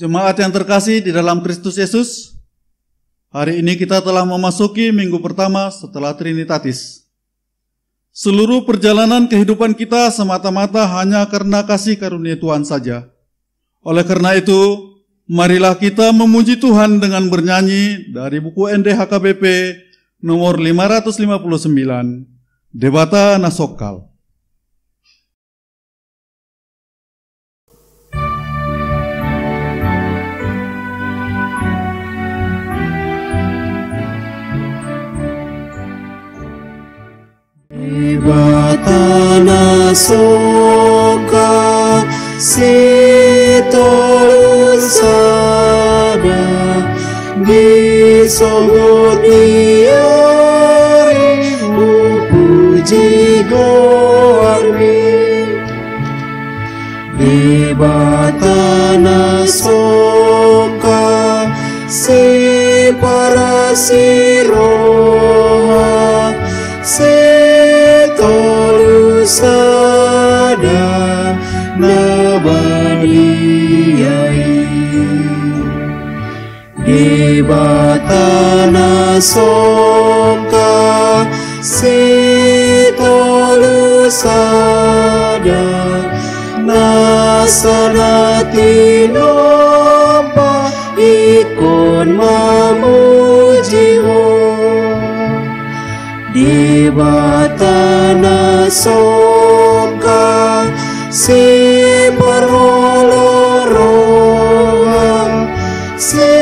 Jemaat yang terkasih di dalam Kristus Yesus, hari ini kita telah memasuki minggu pertama setelah Trinitatis. Seluruh perjalanan kehidupan kita semata-mata hanya karena kasih karunia Tuhan saja. Oleh karena itu, marilah kita memuji Tuhan dengan bernyanyi dari buku NDHKBP nomor 559, Debata Nasokal. Debata Nasokal Sitolusada disebut diari puji goarmi. Debata Nasokal si para siroha sitolusada nabadiyai. Debata Nasokal sitolusada nasanati nompa ikon mamujiho. Debata Nasokal si perholorohan sitolusada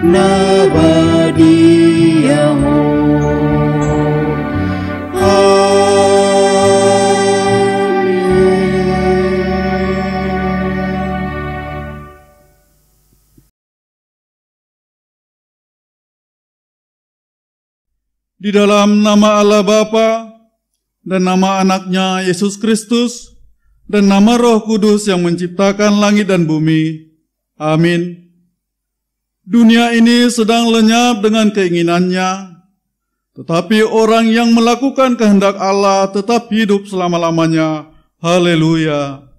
nabadiyaho. Di dalam nama Allah Bapa dan nama Anaknya Yesus Kristus dan nama Roh Kudus yang menciptakan langit dan bumi. Amin. Dunia ini sedang lenyap dengan keinginannya, tetapi orang yang melakukan kehendak Allah tetap hidup selama-lamanya. Haleluya.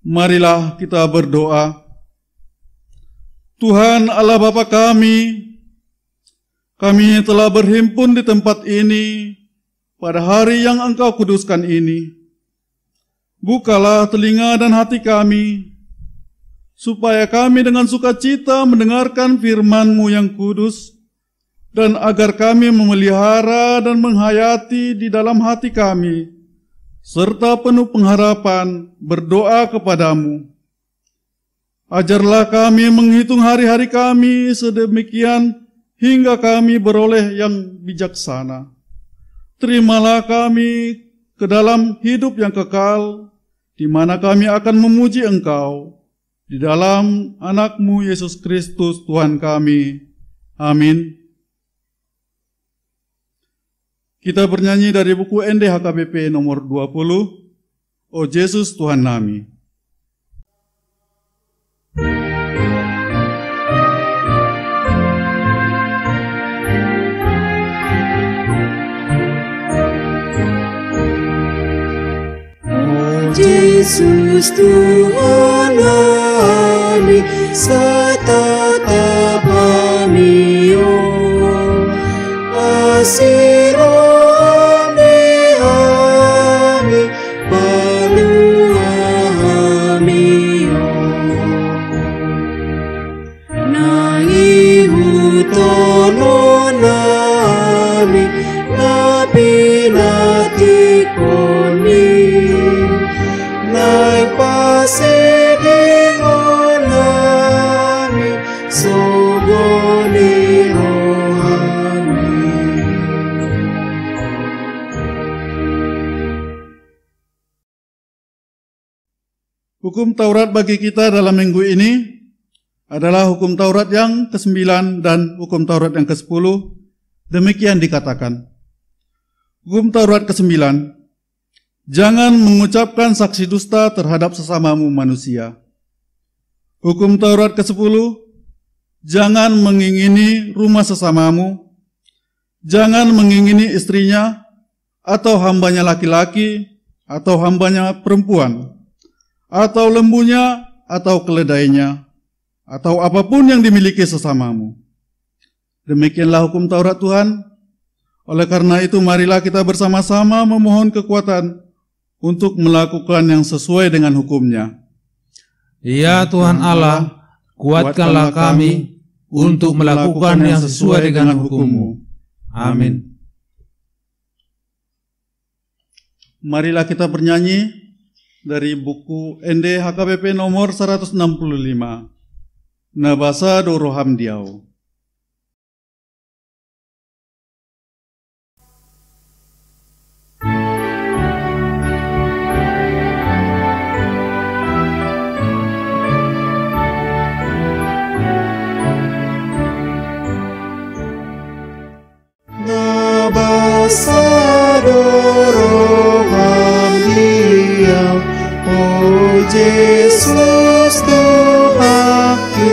Marilah kita berdoa. Tuhan Allah Bapa kami telah berhimpun di tempat ini pada hari yang Engkau kuduskan ini. Bukalah telinga dan hati kami, supaya kami dengan sukacita mendengarkan firman-Mu yang kudus, dan agar kami memelihara dan menghayati di dalam hati kami, serta penuh pengharapan berdoa kepadamu. Ajarlah kami menghitung hari-hari kami sedemikian hingga kami beroleh yang bijaksana. Terimalah kami ke dalam hidup yang kekal, di mana kami akan memuji Engkau, di dalam Anak-Mu Yesus Kristus Tuhan kami. Amin. Kita bernyanyi dari buku NDHKBP nomor 20, O Yesus Tuhan Nami. O Yesus Tuhan Nami, setatap kami, asiro Hukum Taurat bagi kita dalam minggu ini adalah hukum Taurat yang ke-9 dan hukum Taurat yang ke-10. Demikian dikatakan, Hukum Taurat ke-9, jangan mengucapkan saksi dusta terhadap sesamamu manusia. Hukum Taurat ke-10, jangan mengingini rumah sesamamu, jangan mengingini istrinya, atau hambanya laki-laki, atau hambanya perempuan, atau lembunya, atau keledainya, atau apapun yang dimiliki sesamamu. Demikianlah hukum Taurat Tuhan. Oleh karena itu, marilah kita bersama-sama memohon kekuatan untuk melakukan yang sesuai dengan hukumnya. Ya Tuhan Allah, kuatkanlah kami untuk melakukan yang sesuai dengan hukum-Mu. Amin. Marilah kita bernyanyi dari buku ND HKBP nomor 165, Nabasa do Roham Diau. Yesus Tuhanku,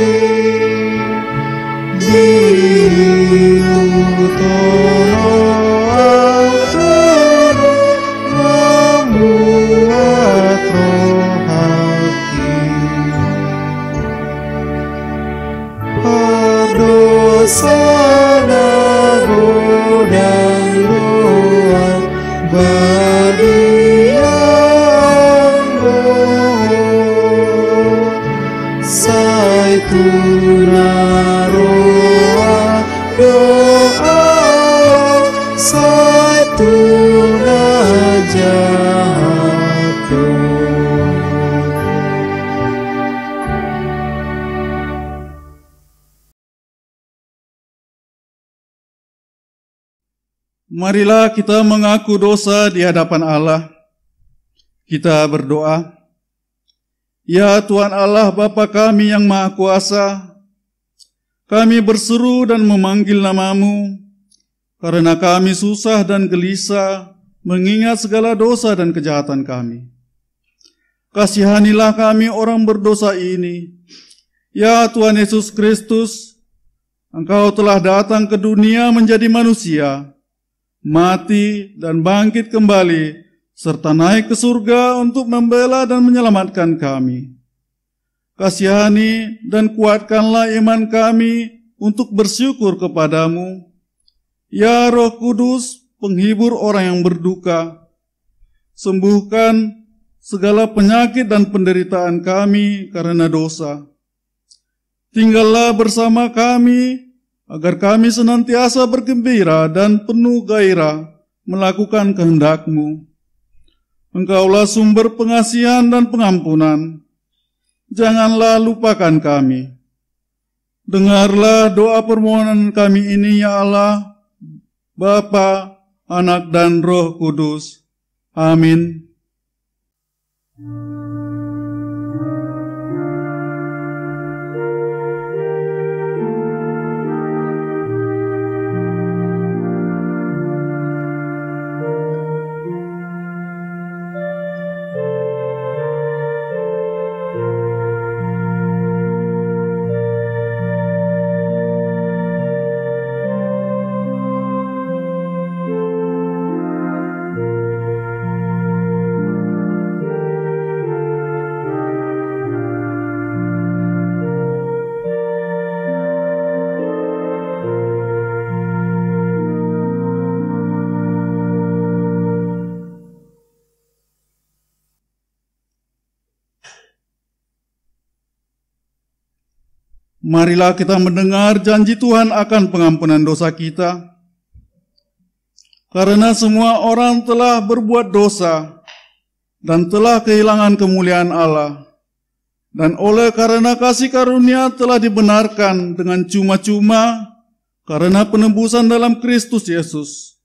memuat rohaki, berdosa dan doa Tunaroa doa Saituna jatuh. Marilah kita mengaku dosa di hadapan Allah. Kita berdoa. Ya Tuhan Allah Bapa kami yang Maha Kuasa, kami berseru dan memanggil nama-Mu, karena kami susah dan gelisah mengingat segala dosa dan kejahatan kami. Kasihanilah kami orang berdosa ini. Ya Tuhan Yesus Kristus, Engkau telah datang ke dunia menjadi manusia, mati dan bangkit kembali, serta naik ke surga untuk membela dan menyelamatkan kami. Kasihani dan kuatkanlah iman kami untuk bersyukur kepadamu. Ya Roh Kudus, penghibur orang yang berduka, sembuhkan segala penyakit dan penderitaan kami karena dosa. Tinggallah bersama kami, agar kami senantiasa bergembira dan penuh gairah melakukan kehendak-Mu. Engkaulah sumber pengasihan dan pengampunan. Janganlah lupakan kami. Dengarlah doa permohonan kami ini, ya Allah, Bapa, Anak, dan Roh Kudus. Amin. Marilah kita mendengar janji Tuhan akan pengampunan dosa kita. Karena semua orang telah berbuat dosa dan telah kehilangan kemuliaan Allah. Dan oleh karena kasih karunia telah dibenarkan dengan cuma-cuma karena penebusan dalam Kristus Yesus.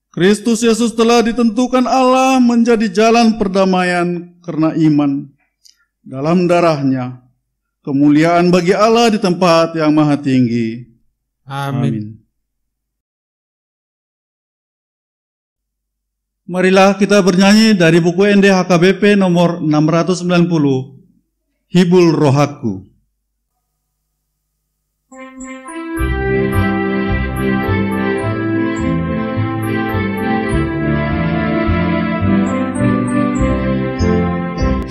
Kristus Yesus telah ditentukan Allah menjadi jalan perdamaian karena iman. Dalam darah-Nya, kemuliaan bagi Allah di tempat yang maha tinggi. Amin. Marilah kita bernyanyi dari buku ND HKBP nomor 690, Hibul Rohaku.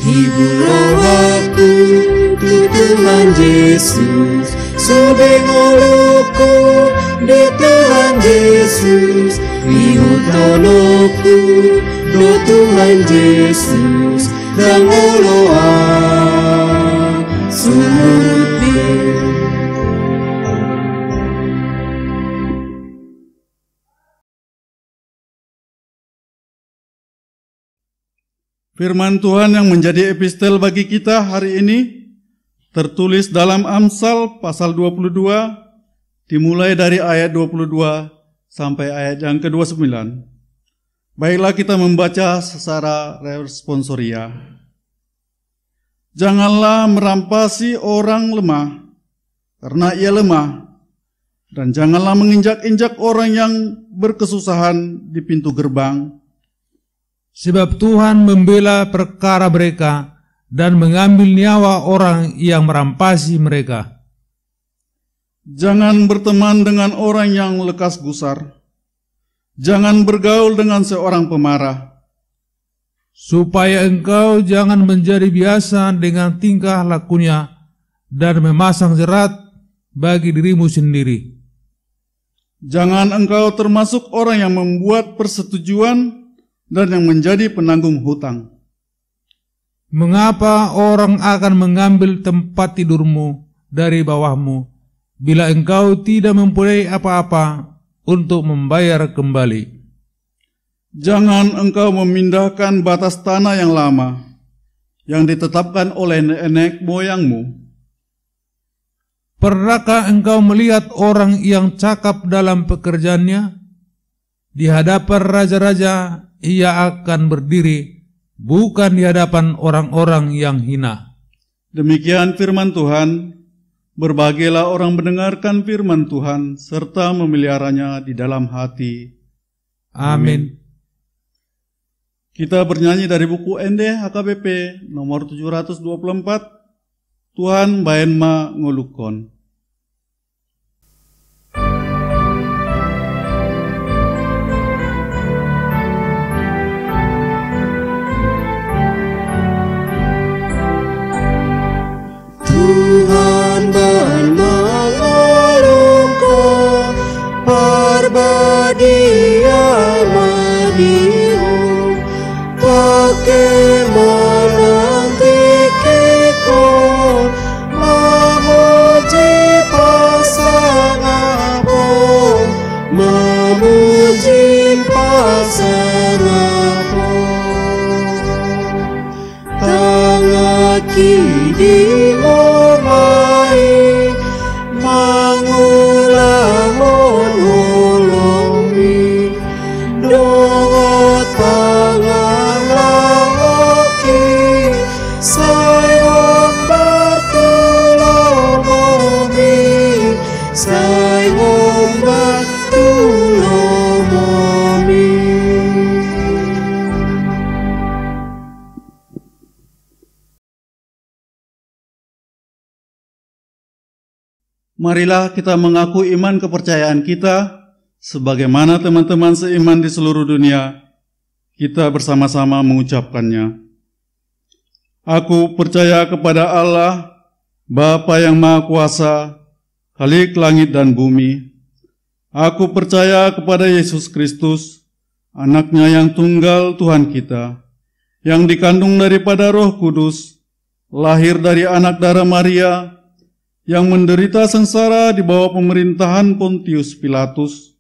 Hibur rohaku di Tuhan Yesus, subengoloku di Tuhan Yesus, ihutoloku do Tuhan Yesus, dan oloa sumurutku. Firman Tuhan yang menjadi epistel bagi kita hari ini tertulis dalam Amsal pasal 22, dimulai dari ayat 22 sampai ayat yang ke-29. Baiklah kita membaca secara responsoria. Janganlah merampasi orang lemah, karena ia lemah, dan janganlah menginjak-injak orang yang berkesusahan di pintu gerbang. Sebab Tuhan membela perkara mereka dan mengambil nyawa orang yang merampasi mereka. Jangan berteman dengan orang yang lekas gusar. Jangan bergaul dengan seorang pemarah. Supaya engkau jangan menjadi biasa dengan tingkah lakunya dan memasang jerat bagi dirimu sendiri. Jangan engkau termasuk orang yang membuat persetujuan dan yang menjadi penanggung hutang. Mengapa orang akan mengambil tempat tidurmu dari bawahmu, bila engkau tidak mempunyai apa-apa untuk membayar kembali? Jangan engkau memindahkan batas tanah yang lama, yang ditetapkan oleh nenek moyangmu. Pernahkah engkau melihat orang yang cakap dalam pekerjaannya? Di hadapan raja-raja ia akan berdiri, bukan di hadapan orang-orang yang hina. Demikian firman Tuhan. Berbahagialah orang mendengarkan firman Tuhan serta memeliharanya di dalam hati. Amin. Kita bernyanyi dari buku ND HKBP nomor 724, Tuhan baen ma ngolukon. Tuhan bahan mengolongku, parbadia madihu, pakai menantikiku, memuji pasanganku, memuji pasanganku. Tangaki di omai, mangulahon ulomi, dongot pangalahoki, sayong bertulomomi, sayong bertulomomi. Marilah kita mengaku iman kepercayaan kita, sebagaimana teman-teman seiman di seluruh dunia, kita bersama-sama mengucapkannya. Aku percaya kepada Allah, Bapa yang Maha Kuasa, Khalik langit dan bumi. Aku percaya kepada Yesus Kristus, Anaknya yang tunggal Tuhan kita, yang dikandung daripada Roh Kudus, lahir dari anak darah Maria, yang menderita sengsara di bawah pemerintahan Pontius Pilatus,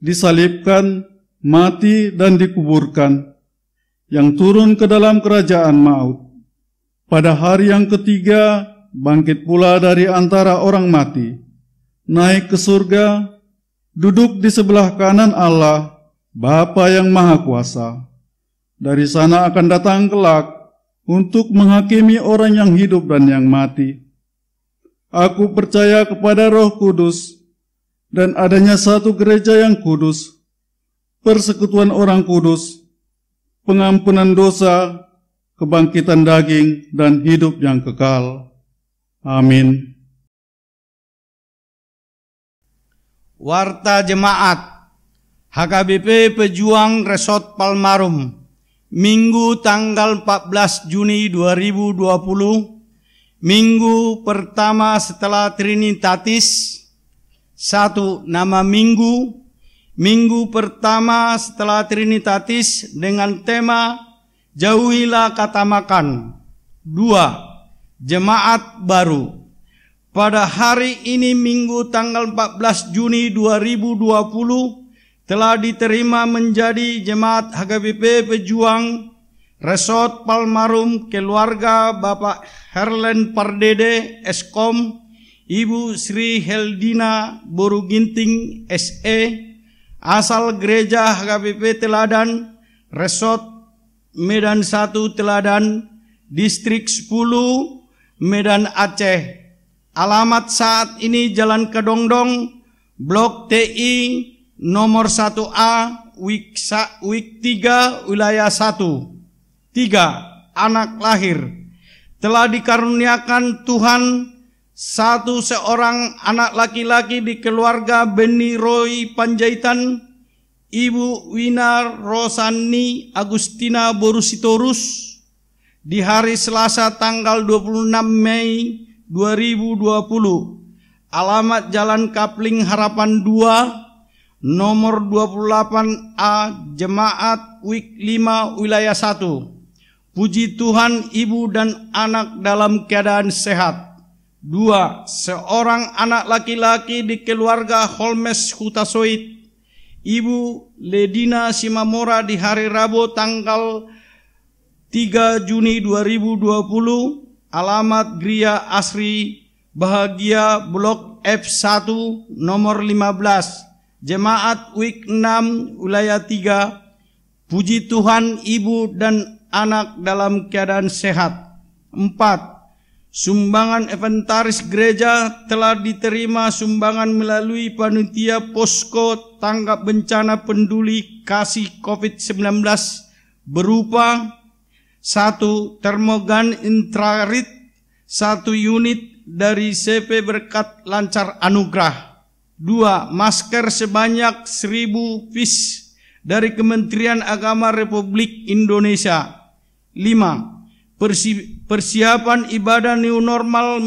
disalibkan, mati dan dikuburkan, yang turun ke dalam kerajaan maut. Pada hari yang ketiga, bangkit pula dari antara orang mati, naik ke surga, duduk di sebelah kanan Allah, Bapa yang Maha Kuasa. Dari sana akan datang kelak untuk menghakimi orang yang hidup dan yang mati. Aku percaya kepada Roh Kudus dan adanya satu gereja yang kudus, persekutuan orang kudus, pengampunan dosa, kebangkitan daging, dan hidup yang kekal. Amin. Warta Jemaat HKBP Pejuang Resort Palmarum, Minggu tanggal 14 Juni 2020, Minggu pertama setelah Trinitatis. 1. Nama Minggu, Minggu pertama setelah Trinitatis dengan tema Jauhilah Kata Makan. 2. Jemaat baru. Pada hari ini Minggu tanggal 14 Juni 2020 telah diterima menjadi Jemaat HKBP Pejuang Resort Palmarum keluarga Bapak Herlen Pardede Eskom, Ibu Sri Heldina Boruginting SE, asal Gereja HKBP Teladan, Resort Medan 1 Teladan, Distrik 10, Medan Aceh. Alamat saat ini Jalan Kedongdong, Blok TI, nomor 1A, Wik 3, Wilayah 1. 3. Anak lahir. Telah dikaruniakan Tuhan seorang anak laki-laki di keluarga Beni Roy Panjaitan, Ibu Wina Rosani Agustina Borusitorus, di hari Selasa tanggal 26 Mei 2020. Alamat Jalan Kapling Harapan 2, nomor 28A, Jemaat Wik 5, Wilayah 1. Puji Tuhan, ibu dan anak dalam keadaan sehat. 2. Seorang anak laki-laki di keluarga Holmes Hutasoit, Ibu Ledina Simamora, di hari Rabu tanggal 3 Juni 2020. Alamat Gria Asri Bahagia, Blok F1, nomor 15, Jemaat Wik 6, Wilayah 3. Puji Tuhan, ibu dan anak dalam keadaan sehat. 4. Sumbangan inventaris gereja telah diterima sumbangan melalui panitia posko tanggap bencana peduli kasih COVID-19 berupa 1. Termogan infrared 1 unit dari CP Berkat Lancar Anugerah. 2. Masker sebanyak 1000 piece dari Kementerian Agama Republik Indonesia. 5. Persiapan ibadah new normal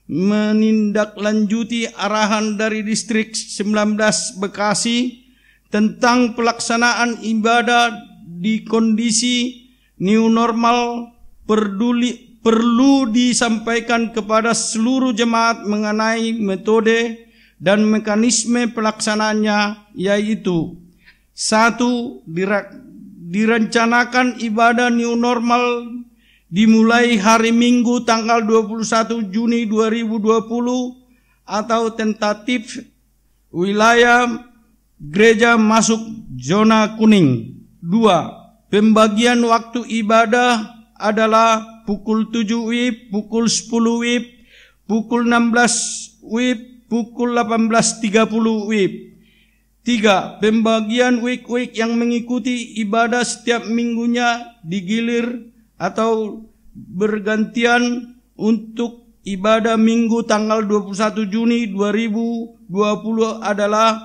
menindaklanjuti arahan dari Distrik 19 Bekasi tentang pelaksanaan ibadah di kondisi new normal perlu disampaikan kepada seluruh jemaat mengenai metode dan mekanisme pelaksanaannya, yaitu 1. Direncanakan ibadah new normal dimulai hari Minggu tanggal 21 Juni 2020 atau tentatif wilayah gereja masuk zona kuning. 2. Pembagian waktu ibadah adalah pukul 7 WIB, pukul 10 WIB, pukul 16 WIB, pukul 18.30 WIB. 3. Pembagian week-week yang mengikuti ibadah setiap minggunya digilir atau bergantian. Untuk ibadah Minggu tanggal 21 Juni 2020 adalah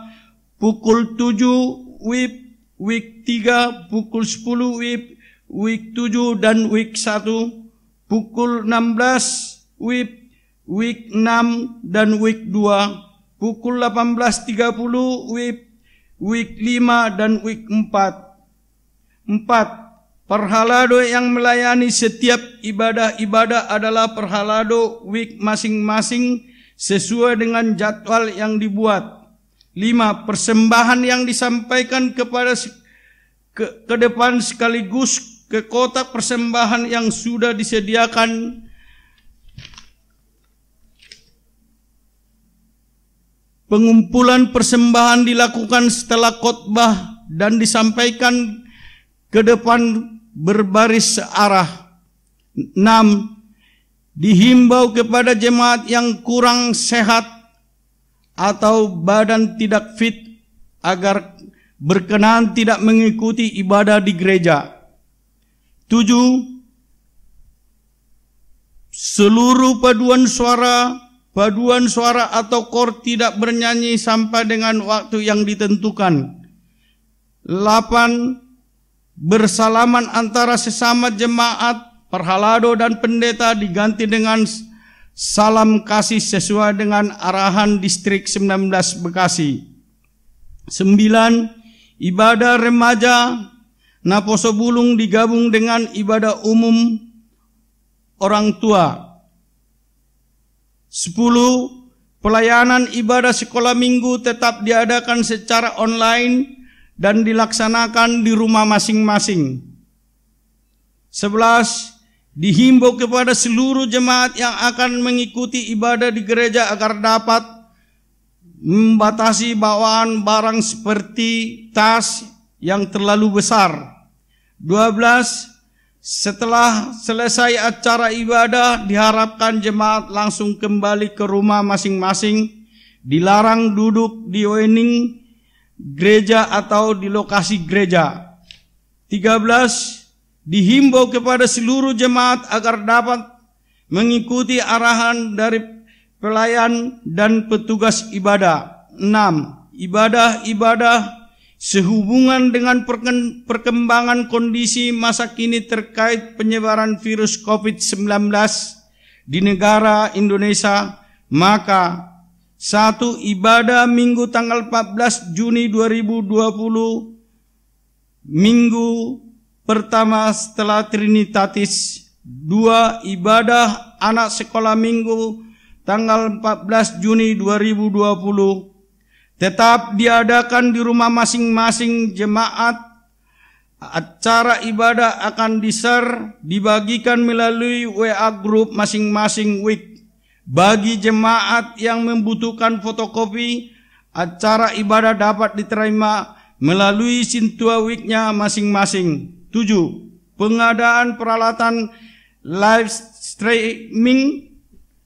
pukul 7 WIB, week 3, pukul 10 WIB, week 7 dan week 1, pukul 16 WIB, week 6 dan week 2, pukul 18.30 WIB, week 5 dan week 4. 4. Perhalado yang melayani setiap ibadah-ibadah adalah perhalado week masing-masing sesuai dengan jadwal yang dibuat. 5. Persembahan yang disampaikan kepada ke depan sekaligus ke kotak persembahan yang sudah disediakan Pengumpulan persembahan dilakukan setelah khotbah dan disampaikan ke depan berbaris searah. 6. Dihimbau kepada jemaat yang kurang sehat atau badan tidak fit agar berkenan tidak mengikuti ibadah di gereja. 7. Seluruh paduan suara atau kor tidak bernyanyi sampai dengan waktu yang ditentukan. 8. Bersalaman antara sesama jemaat, perhalado dan pendeta diganti dengan salam kasih sesuai dengan arahan Distrik 19 Bekasi. 9. Ibadah remaja Naposo Bulung digabung dengan ibadah umum orang tua. 10. Pelayanan ibadah sekolah minggu tetap diadakan secara online dan dilaksanakan di rumah masing-masing. 11. Dihimbau kepada seluruh jemaat yang akan mengikuti ibadah di gereja agar dapat membatasi bawaan barang seperti tas yang terlalu besar. 12. Setelah selesai acara ibadah, diharapkan jemaat langsung kembali ke rumah masing-masing. Dilarang duduk di wening gereja atau di lokasi gereja. 13. Dihimbau kepada seluruh jemaat agar dapat mengikuti arahan dari pelayan dan petugas ibadah. 6. Ibadah-ibadah sehubungan dengan perkembangan kondisi masa kini terkait penyebaran virus COVID-19 di negara Indonesia, maka 1. Ibadah Minggu tanggal 14 Juni 2020, Minggu pertama setelah Trinitatis. 2. Ibadah anak sekolah Minggu tanggal 14 Juni 2020 tetap diadakan di rumah masing-masing jemaat. Acara ibadah akan dibagikan melalui WA group masing-masing week. Bagi jemaat yang membutuhkan fotokopi, acara ibadah dapat diterima melalui Sintua Week-nya masing-masing. 7. Pengadaan peralatan live streaming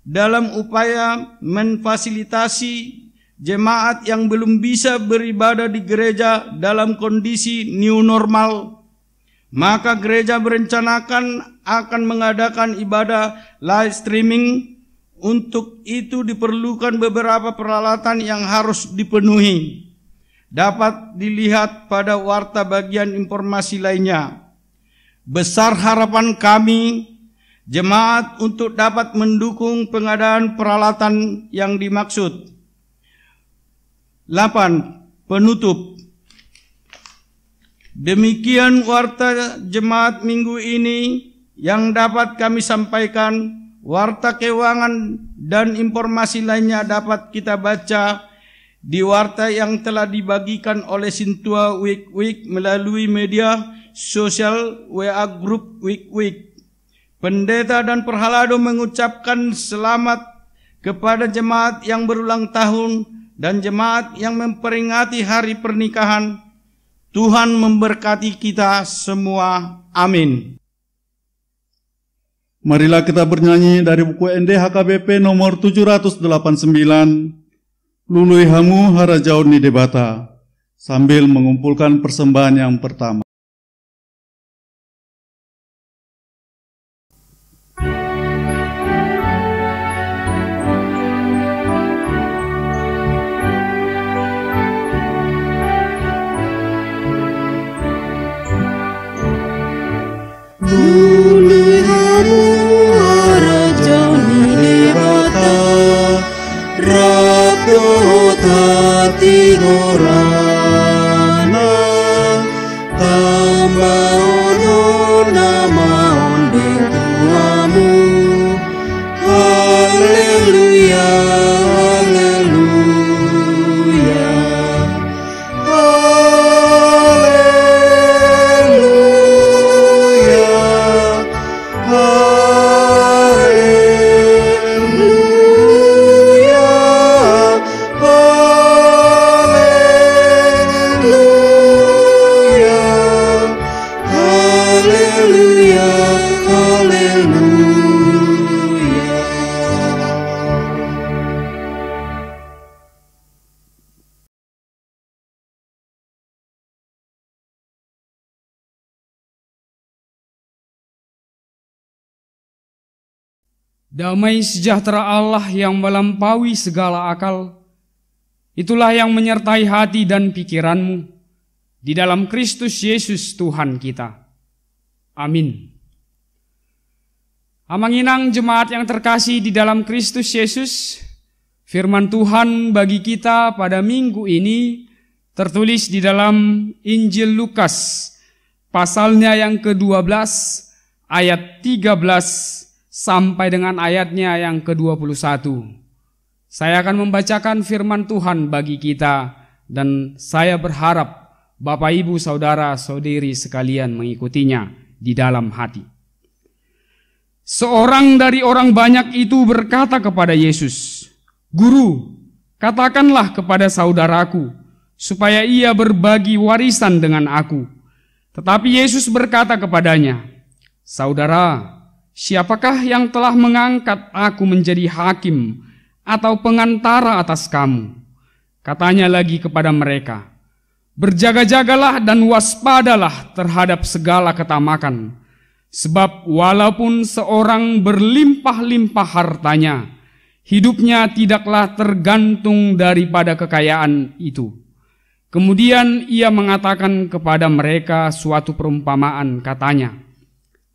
dalam upaya memfasilitasi jemaat yang belum bisa beribadah di gereja dalam kondisi new normal. Maka gereja berencanakan akan mengadakan ibadah live streaming. Untuk itu diperlukan beberapa peralatan yang harus dipenuhi. Dapat dilihat pada warta bagian informasi lainnya. Besar harapan kami jemaat untuk dapat mendukung pengadaan peralatan yang dimaksud. 8. Penutup. Demikian warta jemaat minggu ini yang dapat kami sampaikan. Warta keuangan dan informasi lainnya dapat kita baca di warta yang telah dibagikan oleh Sintua Week melalui media sosial WA Group Week. Pendeta dan perhalado mengucapkan selamat kepada jemaat yang berulang tahun dan jemaat yang memperingati hari pernikahan. Tuhan memberkati kita semua. Amin. Marilah kita bernyanyi dari buku NDHKBP nomor 789, Lului Hamu Harajaun ni Debata, sambil mengumpulkan persembahan yang pertama. Tigorana tambaon namaon di tuamu. Haleluya, haleluya, haleluya, haleluya. Hallelujah. Damai sejahtera Allah yang melampaui segala akal, itulah yang menyertai hati dan pikiranmu di dalam Kristus Yesus Tuhan kita. Amin. Amanginang jemaat yang terkasih di dalam Kristus Yesus, firman Tuhan bagi kita pada minggu ini tertulis di dalam Injil Lukas, pasalnya yang ke-12, ayat 13 sampai dengan ayatnya yang ke-21. Saya akan membacakan firman Tuhan bagi kita dan saya berharap Bapak, Ibu, Saudara, Saudari sekalian mengikutinya di dalam hati. Seorang dari orang banyak itu berkata kepada Yesus, "Guru, katakanlah kepada saudaraku supaya ia berbagi warisan dengan aku." Tetapi Yesus berkata kepadanya, "Saudara, siapakah yang telah mengangkat aku menjadi hakim atau pengantara atas kamu?" Katanya lagi kepada mereka, "Berjaga-jagalah dan waspadalah terhadap segala ketamakan. Sebab walaupun seorang berlimpah-limpah hartanya, hidupnya tidaklah tergantung daripada kekayaan itu." Kemudian ia mengatakan kepada mereka suatu perumpamaan, katanya,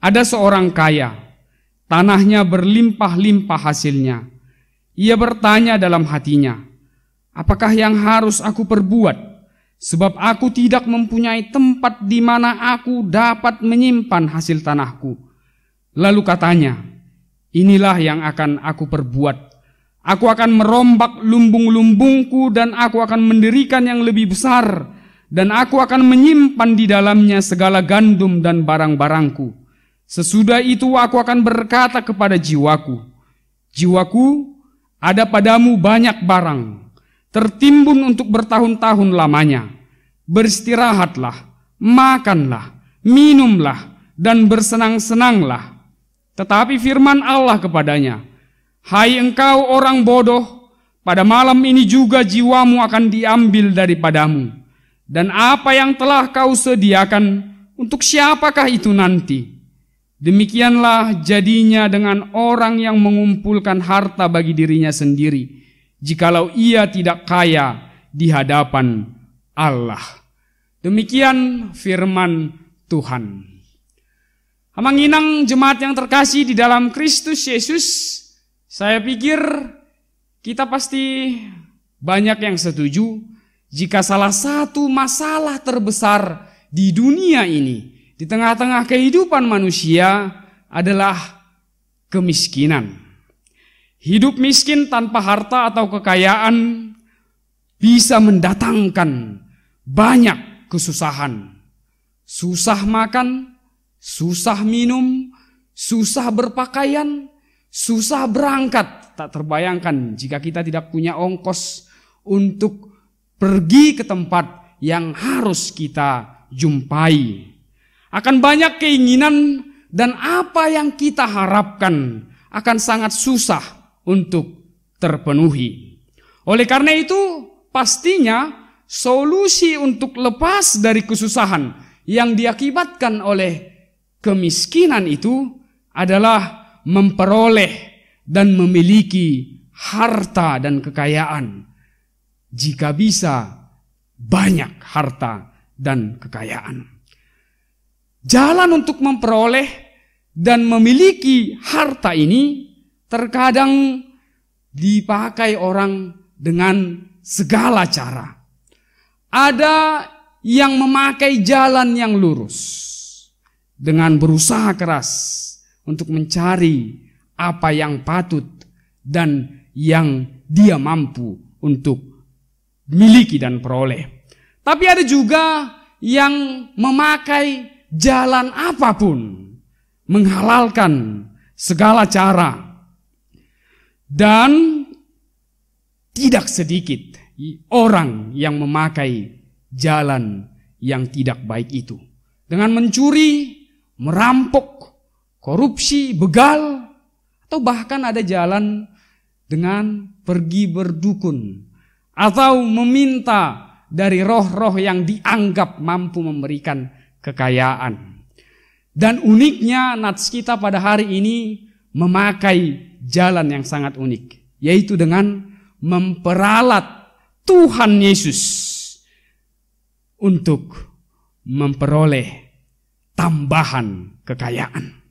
"Ada seorang kaya, tanahnya berlimpah-limpah hasilnya. Ia bertanya dalam hatinya, 'Apakah yang harus aku perbuat? Sebab aku tidak mempunyai tempat di mana aku dapat menyimpan hasil tanahku.' Lalu katanya, 'Inilah yang akan aku perbuat. Aku akan merombak lumbung-lumbungku dan aku akan mendirikan yang lebih besar, dan aku akan menyimpan di dalamnya segala gandum dan barang-barangku. Sesudah itu aku akan berkata kepada jiwaku, jiwaku, ada padamu banyak barang, tertimbun untuk bertahun-tahun lamanya. Beristirahatlah, makanlah, minumlah, dan bersenang-senanglah.' Tetapi firman Allah kepadanya, 'Hai engkau orang bodoh, pada malam ini juga jiwamu akan diambil daripadamu. Dan apa yang telah kau sediakan, untuk siapakah itu nanti?' Demikianlah jadinya dengan orang yang mengumpulkan harta bagi dirinya sendiri, jikalau ia tidak kaya di hadapan Allah." Demikian firman Tuhan. Amanginang jemaat yang terkasih di dalam Kristus Yesus, saya pikir kita pasti banyak yang setuju jika salah satu masalah terbesar di dunia ini, di tengah-tengah kehidupan manusia, adalah kemiskinan. Hidup miskin tanpa harta atau kekayaan bisa mendatangkan banyak kesusahan. Susah makan, susah minum, susah berpakaian, susah berangkat. Tak terbayangkan jika kita tidak punya ongkos untuk pergi ke tempat yang harus kita jumpai. Akan banyak keinginan dan apa yang kita harapkan akan sangat susah untuk terpenuhi. Oleh karena itu, pastinya solusi untuk lepas dari kesusahan yang diakibatkan oleh kemiskinan itu adalah memperoleh dan memiliki harta dan kekayaan. Jika bisa, banyak harta dan kekayaan. Jalan untuk memperoleh dan memiliki harta ini terkadang dipakai orang dengan segala cara. Ada yang memakai jalan yang lurus dengan berusaha keras untuk mencari apa yang patut dan yang dia mampu untuk miliki dan peroleh. Tapi ada juga yang memakai jalan apapun, menghalalkan segala cara. Dan tidak sedikit orang yang memakai jalan yang tidak baik itu, dengan mencuri, merampok, korupsi, begal, atau bahkan ada jalan dengan pergi berdukun atau meminta dari roh-roh yang dianggap mampu memberikan kekayaan. Dan uniknya nats kita pada hari ini memakai jalan yang sangat unik, yaitu dengan memperalat Tuhan Yesus untuk memperoleh tambahan kekayaan.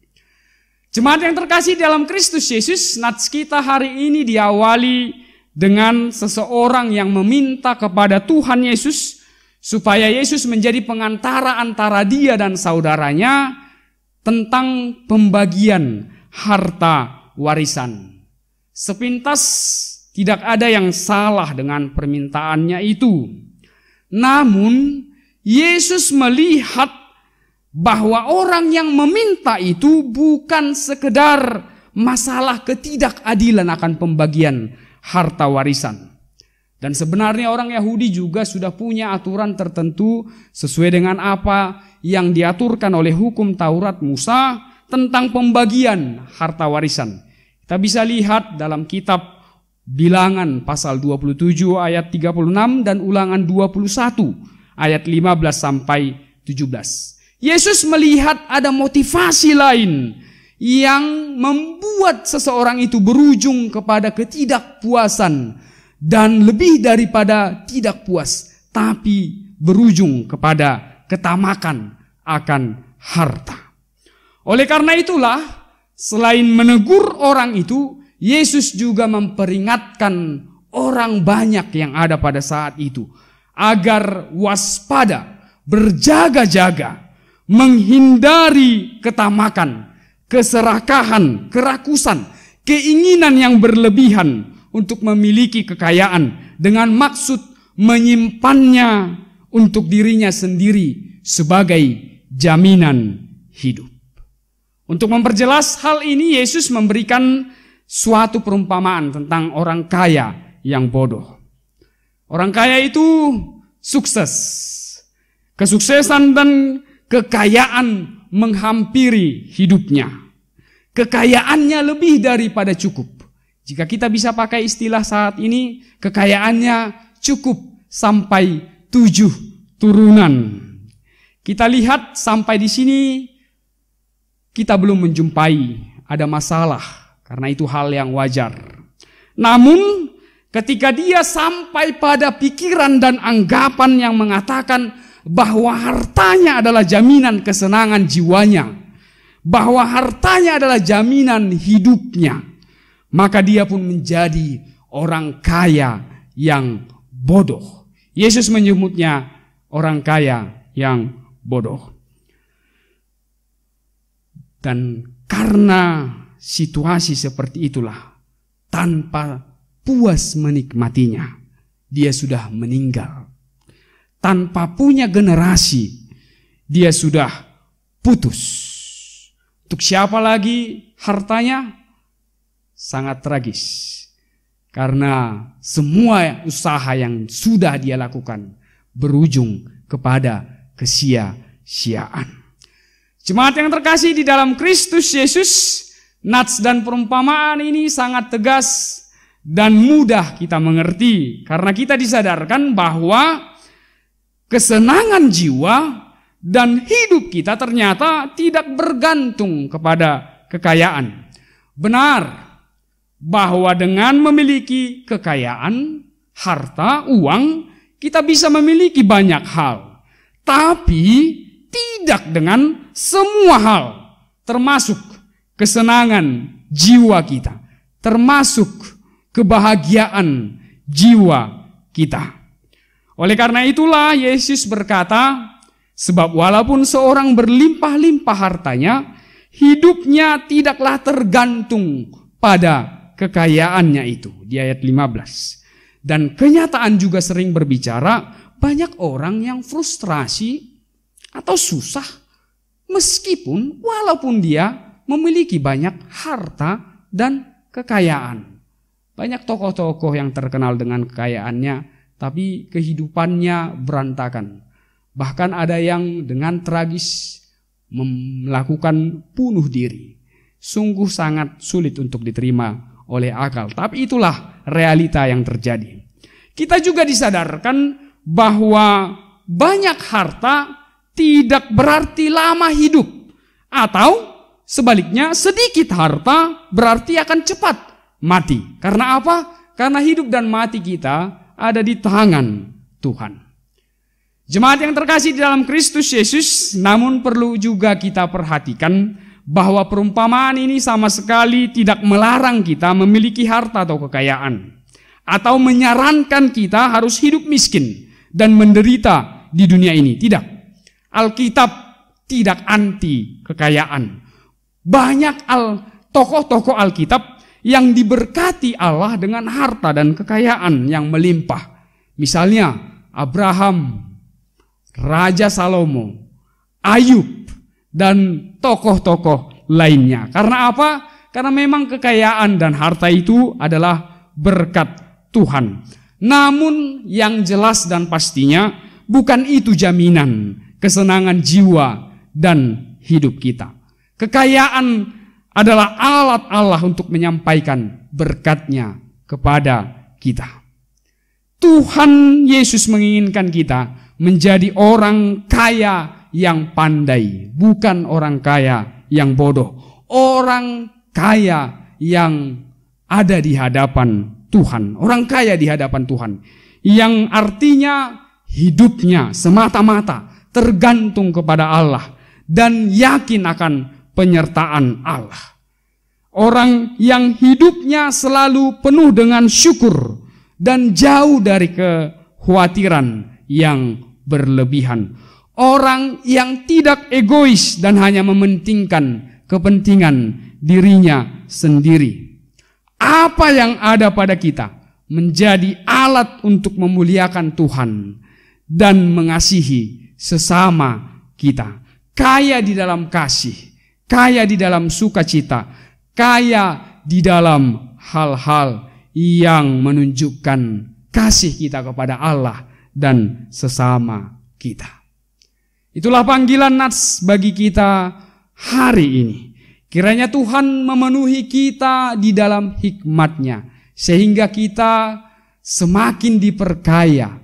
Jemaat yang terkasih dalam Kristus Yesus, nats kita hari ini diawali dengan seseorang yang meminta kepada Tuhan Yesus supaya Yesus menjadi pengantara antara dia dan saudaranya tentang pembagian harta warisan. Sepintas tidak ada yang salah dengan permintaannya itu. Namun Yesus melihat bahwa orang yang meminta itu bukan sekedar masalah ketidakadilan akan pembagian harta warisan. Dan sebenarnya orang Yahudi juga sudah punya aturan tertentu sesuai dengan apa yang diaturkan oleh hukum Taurat Musa tentang pembagian harta warisan. Kita bisa lihat dalam kitab Bilangan pasal 27 ayat 36 dan Ulangan 21 ayat 15 sampai 17. Yesus melihat ada motivasi lain yang membuat seseorang itu berujung kepada ketidakpuasan dan lebih daripada tidak puas, tapi berujung kepada ketamakan akan harta. Oleh karena itulah, selain menegur orang itu, Yesus juga memperingatkan orang banyak yang ada pada saat itu agar waspada, berjaga-jaga, menghindari ketamakan, keserakahan, kerakusan, keinginan yang berlebihan untuk memiliki kekayaan dengan maksud menyimpannya untuk dirinya sendiri sebagai jaminan hidup. Untuk memperjelas hal ini, Yesus memberikan suatu perumpamaan tentang orang kaya yang bodoh. Orang kaya itu sukses. Kesuksesan dan kekayaan menghampiri hidupnya. Kekayaannya lebih daripada cukup. Jika kita bisa pakai istilah saat ini, kekayaannya cukup sampai 7 turunan. Kita lihat sampai di sini kita belum menjumpai ada masalah, karena itu hal yang wajar. Namun ketika dia sampai pada pikiran dan anggapan yang mengatakan bahwa hartanya adalah jaminan kesenangan jiwanya, bahwa hartanya adalah jaminan hidupnya, maka dia pun menjadi orang kaya yang bodoh. Yesus menyebutnya orang kaya yang bodoh. Dan karena situasi seperti itulah, tanpa puas menikmatinya, dia sudah meninggal. Tanpa punya generasi, dia sudah putus. Untuk siapa lagi hartanya? Sangat tragis. Karena semua usaha yang sudah dia lakukan berujung kepada kesia-siaan. Jemaat yang terkasih di dalam Kristus Yesus, nats dan perumpamaan ini sangat tegas dan mudah kita mengerti. Karena kita disadarkan bahwa kesenangan jiwa dan hidup kita ternyata tidak bergantung kepada kekayaan. Benar bahwa dengan memiliki kekayaan, harta, uang, kita bisa memiliki banyak hal. Tapi tidak dengan semua hal, termasuk kesenangan jiwa kita, termasuk kebahagiaan jiwa kita. Oleh karena itulah Yesus berkata, sebab walaupun seorang berlimpah-limpah hartanya, hidupnya tidaklah tergantung pada kekayaannya itu. Di ayat 15. Dan kenyataan juga sering berbicara, banyak orang yang frustrasi atau susah meskipun walaupun dia memiliki banyak harta dan kekayaan. Banyak tokoh-tokoh yang terkenal dengan kekayaannya, tapi kehidupannya berantakan. Bahkan ada yang dengan tragis melakukan bunuh diri. Sungguh sangat sulit untuk diterima oleh akal. Tapi itulah realita yang terjadi. Kita juga disadarkan bahwa banyak harta tidak berarti lama hidup. Atau sebaliknya sedikit harta berarti akan cepat mati. Karena apa? Karena hidup dan mati kita ada di tangan Tuhan. Jemaat yang terkasih di dalam Kristus Yesus, namun perlu juga kita perhatikan bahwa perumpamaan ini sama sekali tidak melarang kita memiliki harta atau kekayaan, atau menyarankan kita harus hidup miskin dan menderita di dunia ini. Tidak. Alkitab tidak anti kekayaan. Banyak tokoh-tokoh Alkitab yang diberkati Allah dengan harta dan kekayaan yang melimpah. Misalnya Abraham, Raja Salomo, Ayub, dan tokoh-tokoh lainnya. Karena apa? Karena memang kekayaan dan harta itu adalah berkat Tuhan. Namun yang jelas dan pastinya bukan itu jaminan kesenangan jiwa dan hidup kita. Kekayaan adalah alat Allah untuk menyampaikan berkat-Nya kepada kita. Tuhan Yesus menginginkan kita menjadi orang kaya yang pandai, bukan orang kaya yang bodoh. Orang kaya yang ada di hadapan Tuhan. Orang kaya di hadapan Tuhan. Yang artinya hidupnya semata-mata tergantung kepada Allah dan yakin akan penyertaan Allah. Orang yang hidupnya selalu penuh dengan syukur dan jauh dari kekhawatiran yang berlebihan. Orang yang tidak egois dan hanya mementingkan kepentingan dirinya sendiri. Apa yang ada pada kita menjadi alat untuk memuliakan Tuhan dan mengasihi sesama kita. Kaya di dalam kasih, kaya di dalam sukacita, kaya di dalam hal-hal yang menunjukkan kasih kita kepada Allah dan sesama kita. Itulah panggilan nats bagi kita hari ini. Kiranya Tuhan memenuhi kita di dalam hikmat-Nya, sehingga kita semakin diperkaya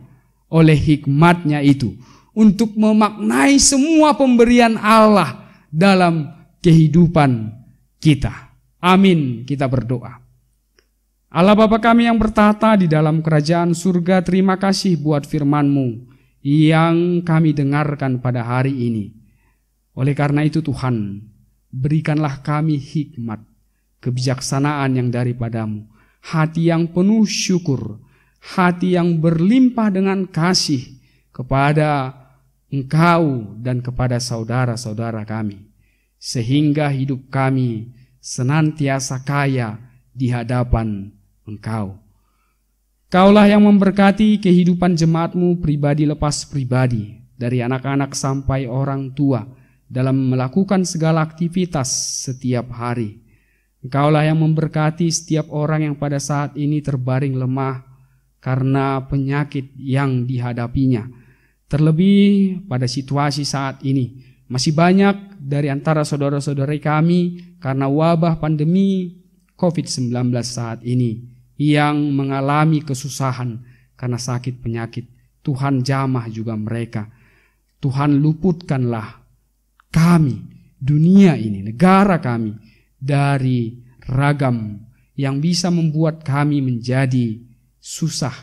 oleh hikmat-Nya itu untuk memaknai semua pemberian Allah dalam kehidupan kita. Amin, kita berdoa. Allah Bapa kami yang bertahta di dalam kerajaan surga, terima kasih buat firman-Mu yang kami dengarkan pada hari ini. Oleh karena itu Tuhan, berikanlah kami hikmat, kebijaksanaan yang daripada-Mu, hati yang penuh syukur, hati yang berlimpah dengan kasih kepada Engkau dan kepada saudara-saudara kami, sehingga hidup kami senantiasa kaya di hadapan Engkau. Kaulah yang memberkati kehidupan jemaat-Mu pribadi lepas pribadi, dari anak-anak sampai orang tua, dalam melakukan segala aktivitas setiap hari. Engkaulah yang memberkati setiap orang yang pada saat ini terbaring lemah karena penyakit yang dihadapinya. Terlebih pada situasi saat ini, masih banyak dari antara saudara-saudari kami karena wabah pandemi COVID-19 saat ini yang mengalami kesusahan karena sakit penyakit. Tuhan jamah juga mereka. Tuhan luputkanlah kami, dunia ini, negara kami dari ragam yang bisa membuat kami menjadi susah,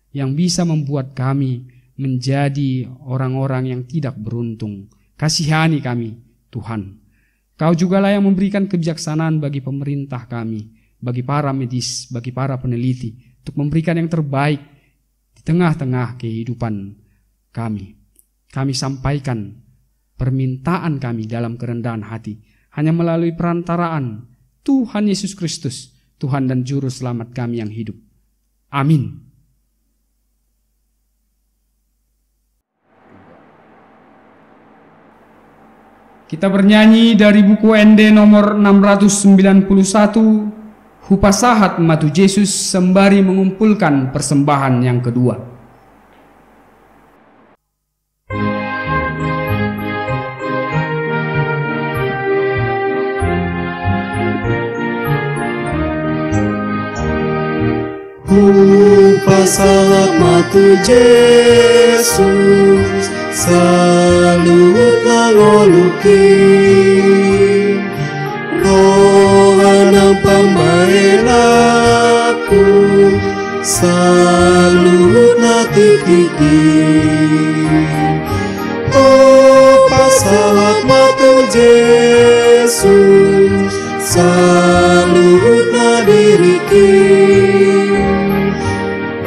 yang bisa membuat kami menjadi orang-orang yang tidak beruntung. Kasihani kami Tuhan. Kau jugalah yang memberikan kebijaksanaan bagi pemerintah kami, bagi para medis, bagi para peneliti, untuk memberikan yang terbaik di tengah-tengah kehidupan kami. Kami sampaikan permintaan kami dalam kerendahan hati, hanya melalui perantaraan Tuhan Yesus Kristus, Tuhan dan Juru Selamat kami yang hidup. Amin. Kita bernyanyi dari buku ND nomor 691, Hupasahat Matu Yesus, sembari mengumpulkan persembahan yang kedua. Hupasahat matu Yesus, salut langoluki, rohana pambaela, salut natikiki. Oh pasahat matu Yesus, salut nadiriki.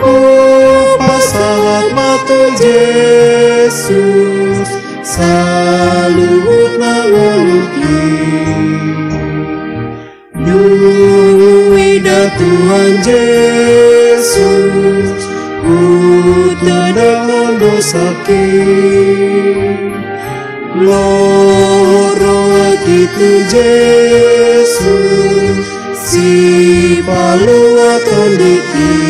Oh pasahat matu Yesus, salut nangoluki. Nuida Tuhan Yesus, utedang dosaki. Loro itu Yesus, si palua tondiki.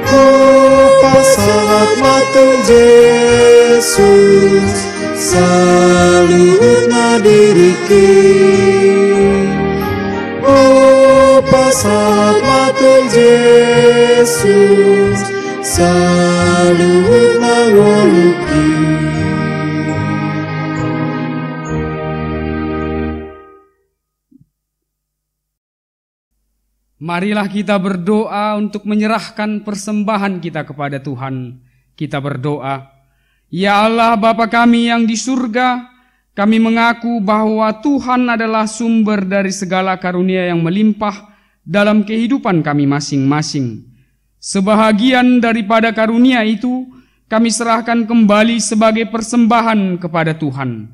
Oh pasahat matu Yesus, salut nadiriki. Oh pasahat matu Yesus, salut nangoluki. Marilah kita berdoa untuk menyerahkan persembahan kita kepada Tuhan. Kita berdoa, ya Allah Bapa kami yang di surga, kami mengaku bahwa Tuhan adalah sumber dari segala karunia yang melimpah dalam kehidupan kami masing-masing. Sebahagian daripada karunia itu kami serahkan kembali sebagai persembahan kepada Tuhan.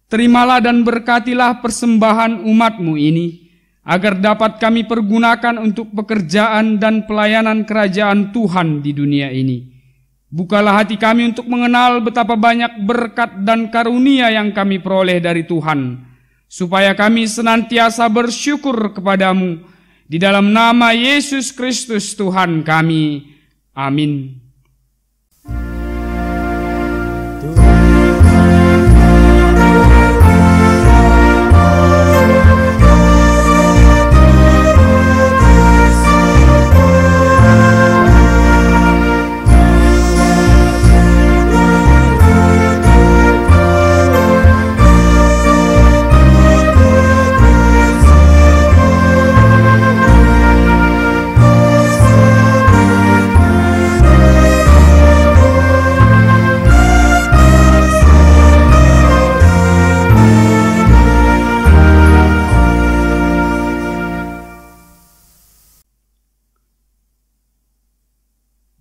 Terimalah dan berkatilah persembahan umat-Mu ini, agar dapat kami pergunakan untuk pekerjaan dan pelayanan kerajaan Tuhan di dunia ini. Bukalah hati kami untuk mengenal betapa banyak berkat dan karunia yang kami peroleh dari Tuhan, supaya kami senantiasa bersyukur kepadamu, di dalam nama Yesus Kristus Tuhan kami. Amin.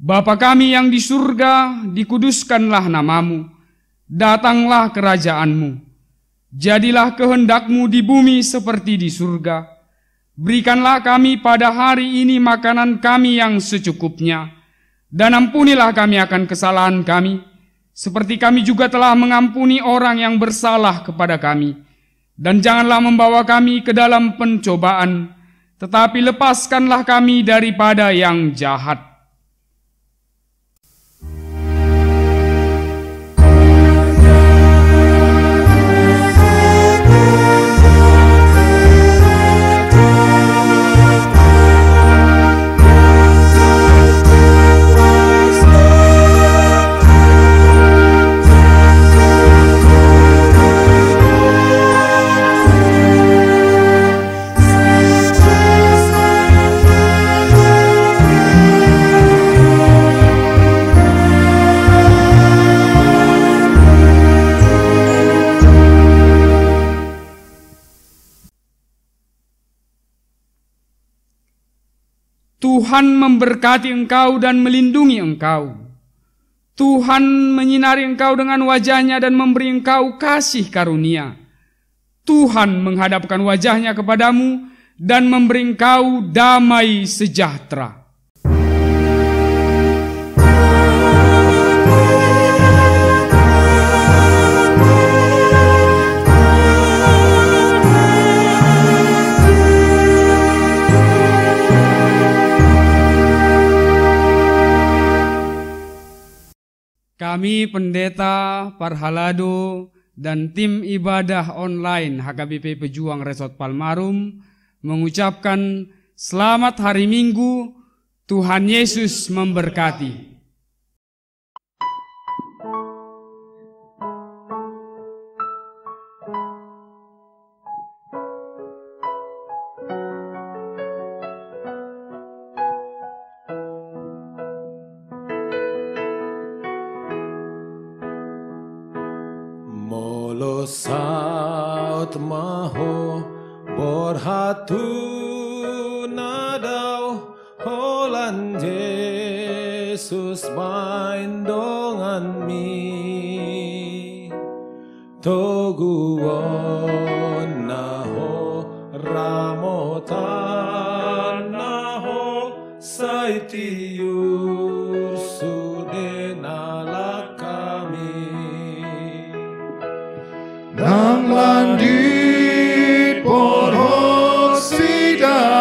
Bapa kami yang di surga, dikuduskanlah namamu, datanglah kerajaanmu, jadilah kehendak-Mu di bumi seperti di surga. Berikanlah kami pada hari ini makanan kami yang secukupnya, dan ampunilah kami akan kesalahan kami, seperti kami juga telah mengampuni orang yang bersalah kepada kami. Dan janganlah membawa kami ke dalam pencobaan, tetapi lepaskanlah kami daripada yang jahat. Tuhan memberkati engkau dan melindungi engkau. Tuhan menyinari engkau dengan wajah-Nya dan memberi engkau kasih karunia. Tuhan menghadapkan wajah-Nya kepadamu dan memberi engkau damai sejahtera. Kami Pendeta Parhalado dan tim ibadah online HKBP Pejuang Resort Palmarum mengucapkan selamat hari Minggu, Tuhan Yesus memberkati. Molo saut maho borhatu nadau holan Yesus bain dongan mi toguon naho ramotan naho saitiur sudenala kami nang landit porhot sidalanan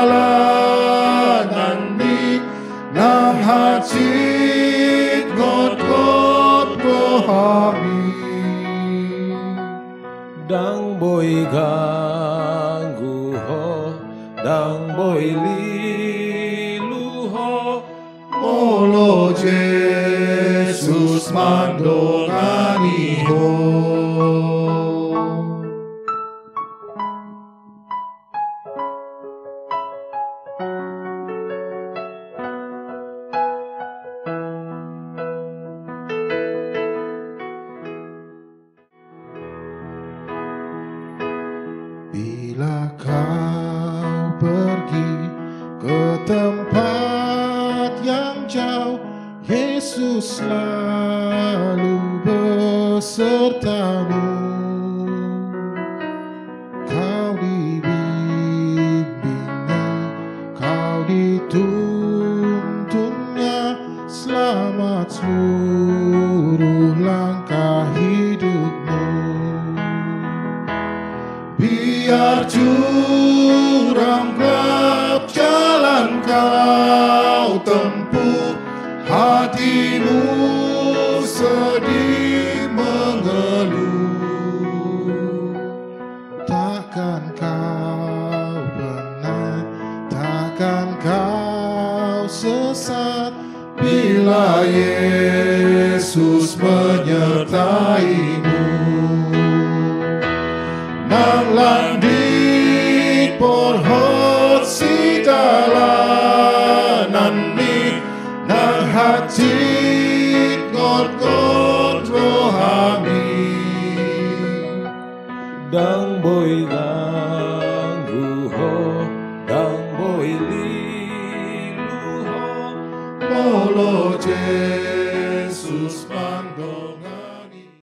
ni nang hacit got-got bohami dang boy ganggu ho dang boy lilu ho molo Jesus mandolani ho. Bila kau pergi ke tempat yang jauh, Yesus selalu besertamu. Kau dibimbingnya, kau dituntunnya, selamat seluruh langkah hidupmu. Biar jurang gelap jalan kau tempuh, hatimu sedih mengeluh. Takkan kau penat, takkan kau sesat, bila Yesus menyertaimu. Nang landit porhot sidalanan ni nang hacit got-got rohami dang boy ganggu ho dang boy lilu ho molo Jesus mandol